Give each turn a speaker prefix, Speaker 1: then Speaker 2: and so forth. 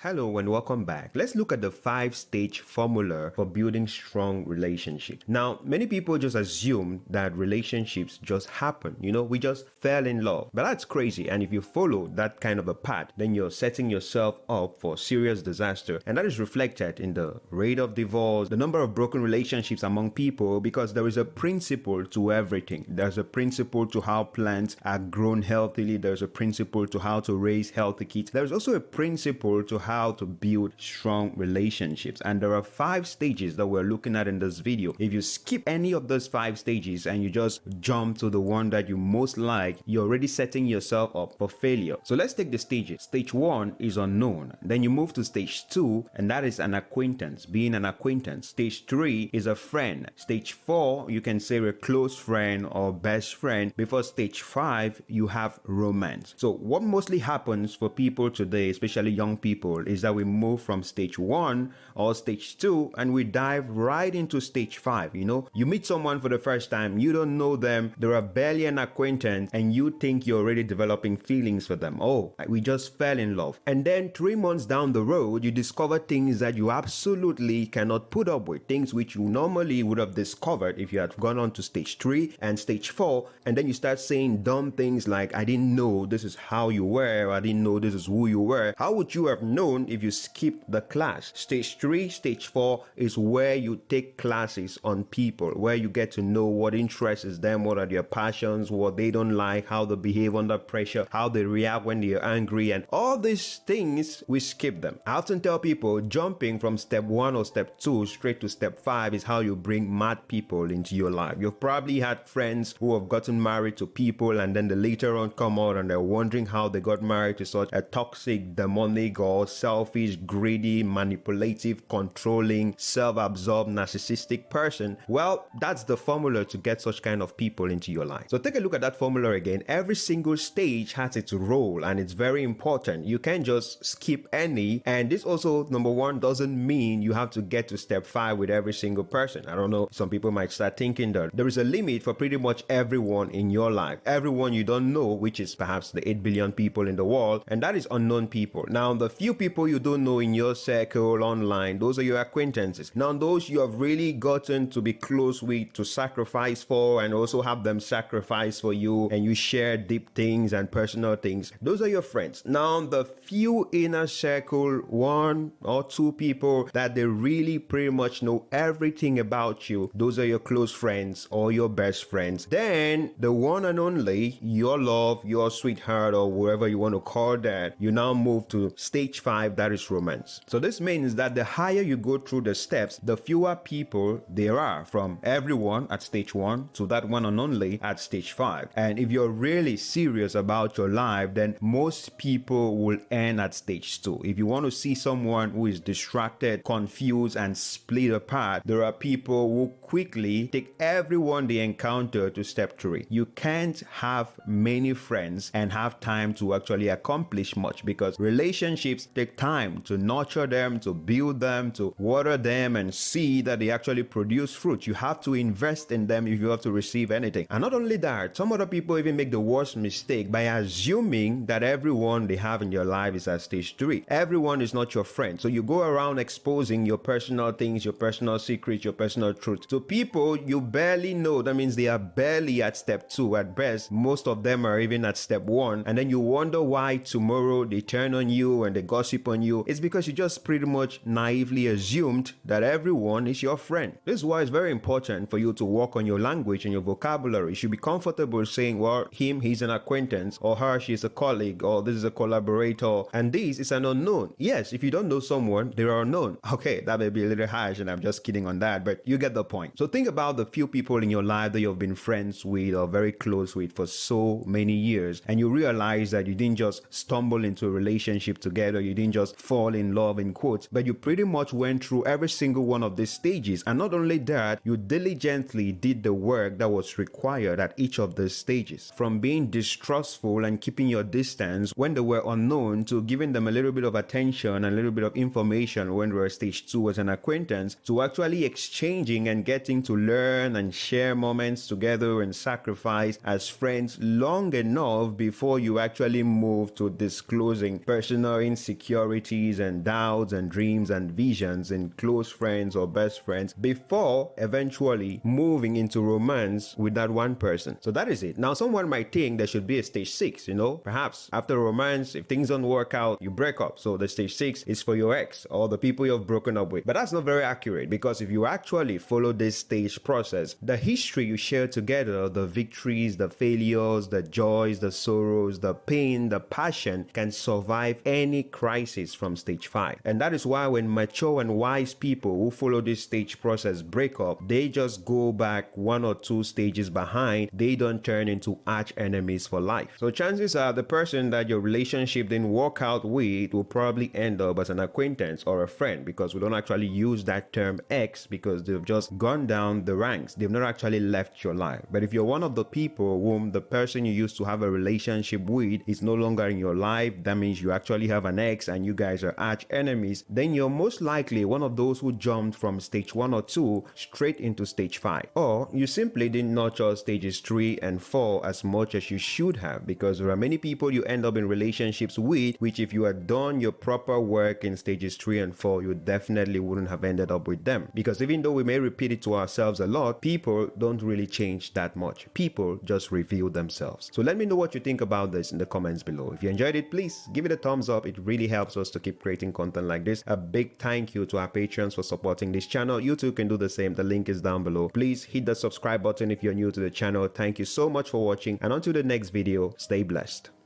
Speaker 1: Hello and welcome back. Let's look at the 5-stage formula for building strong relationships. Now, many people just assume that relationships just happen. We just fell in love. But that's crazy. And if you follow that kind of a path, then you're setting yourself up for serious disaster. And that is reflected in the rate of divorce, the number of broken relationships among people, because there is a principle to everything. There's a principle to how plants are grown healthily. There's a principle to how to raise healthy kids. There's also a principle to how to build strong relationships, and there are 5 stages that we're looking at in this video. If you skip any of those 5 stages and you just jump to the one that you most like, you're already setting yourself up for failure. So let's take the stages. Stage 1 is unknown. Then you move to stage 2, and that is an acquaintance, being an acquaintance. Stage 3 is a friend. Stage 4, you can say a close friend or best friend. Before stage 5, you have romance. So what mostly happens for people today, especially young people, is that we move from stage 1 or stage 2 and we dive right into stage 5. You meet someone for the first time, you don't know them, they are barely an acquaintance, and you think you're already developing feelings for them. Oh, we just fell in love. And then 3 months down the road, you discover things that you absolutely cannot put up with, things which you normally would have discovered if you had gone on to stage 3 and stage 4, and then you start saying dumb things like, I didn't know this is how you were, I didn't know this is who you were. How would you have known if you skip the class? Stage 3, stage 4 is where you take classes on people, where you get to know what interests them, what are their passions, what they don't like, how they behave under pressure, how they react when they're angry, and all these things, we skip them. I often tell people jumping from step 1 or step 2 straight to step 5 is how you bring mad people into your life. You've probably had friends who have gotten married to people and then they later on come out and they're wondering how they got married to such a toxic, demonic, or selfish, greedy, manipulative, controlling, self-absorbed, narcissistic person. Well, that's the formula to get such kind of people into your life. So take a look at that formula again. Every single stage has its role and it's very important. You can't just skip any. And this also, number one, doesn't mean you have to get to step 5 with every single person. I don't know, some people might start thinking that there is a limit for pretty much everyone in your life. Everyone you don't know, which is perhaps the 8 billion people in the world, and that is unknown people. Now, the few people you don't know in your circle online, those are your acquaintances. Now, those you have really gotten to be close with, to sacrifice for, and also have them sacrifice for you, and you share deep things and personal things, those are your friends. Now, the few inner circle, 1 or 2 people that they really pretty much know everything about you, those are your close friends or your best friends. Then the one and only, your love, your sweetheart, or whatever you want to call that, you now move to stage 5, that is romance. So this means that the higher you go through the steps, the fewer people there are, from everyone at stage 1 to that one and only at stage 5. And if you're really serious about your life, then most people will end at stage 2. If you want to see someone who is distracted, confused, and split apart, there are people who quickly take everyone they encounter to step 3. You can't have many friends and have time to actually accomplish much, because relationships take time to nurture them, to build them, to water them, and see that they actually produce fruit. You have to invest in them if you have to receive anything. And not only that, some other people even make the worst mistake by assuming that everyone they have in your life is at stage 3. Everyone is not your friend. So you go around exposing your personal things, your personal secrets, your personal truth to people you barely know. That means they are barely at step 2 at best. Most of them are even at step 1. And then you wonder why tomorrow they turn on you and they gossip on you. It's because you just pretty much naively assumed that everyone is your friend. This is why it's very important for you to work on your language and your vocabulary. You should be comfortable saying, well, he's an acquaintance, or her, she's a colleague, or this is a collaborator, and this is an unknown. Yes, if you don't know someone, they are unknown. Okay, that may be a little harsh and I'm just kidding on that, but you get the point. So think about the few people in your life that you've been friends with or very close with for so many years, and you realize that you didn't just stumble into a relationship together, you didn't just fall in love in quotes, but you pretty much went through every single one of these stages. And not only that, you diligently did the work that was required at each of these stages, from being distrustful and keeping your distance when they were unknown, to giving them a little bit of attention and a little bit of information when they were stage 2 as an acquaintance, to actually exchanging and getting to learn and share moments together and sacrifice as friends long enough before you actually move to disclosing personal insecurity insecurities and doubts and dreams and visions in close friends or best friends before eventually moving into romance with that one person. So that is it. Now, someone might think there should be a stage 6, perhaps after romance, if things don't work out, you break up. So the stage 6 is for your ex or the people you've broken up with. But that's not very accurate, because if you actually follow this stage process, the history you share together, the victories, the failures, the joys, the sorrows, the pain, the passion can survive any crisis from stage 5. And that is why when mature and wise people who follow this stage process break up, they just go back 1 or 2 stages behind. They don't turn into arch enemies for life. So chances are the person that your relationship didn't work out with will probably end up as an acquaintance or a friend, because we don't actually use that term ex because they've just gone down the ranks. They've not actually left your life. But if you're one of the people whom the person you used to have a relationship with is no longer in your life, that means you actually have an ex and you guys are arch enemies, then you're most likely one of those who jumped from stage 1 or 2 straight into stage 5. Or you simply didn't nurture stages 3 and 4 as much as you should have, because there are many people you end up in relationships with which, if you had done your proper work in stages 3 and 4, you definitely wouldn't have ended up with them. Because even though we may repeat it to ourselves a lot, people don't really change that much. People just reveal themselves. So let me know what you think about this in the comments below. If you enjoyed it, please give it a thumbs up. It really helps us to keep creating content like this. A big thank you to our patrons for supporting this channel. You too can do the same. The link is down below. Please hit the subscribe button if you're new to the channel. Thank you so much for watching, and until the next video, stay blessed.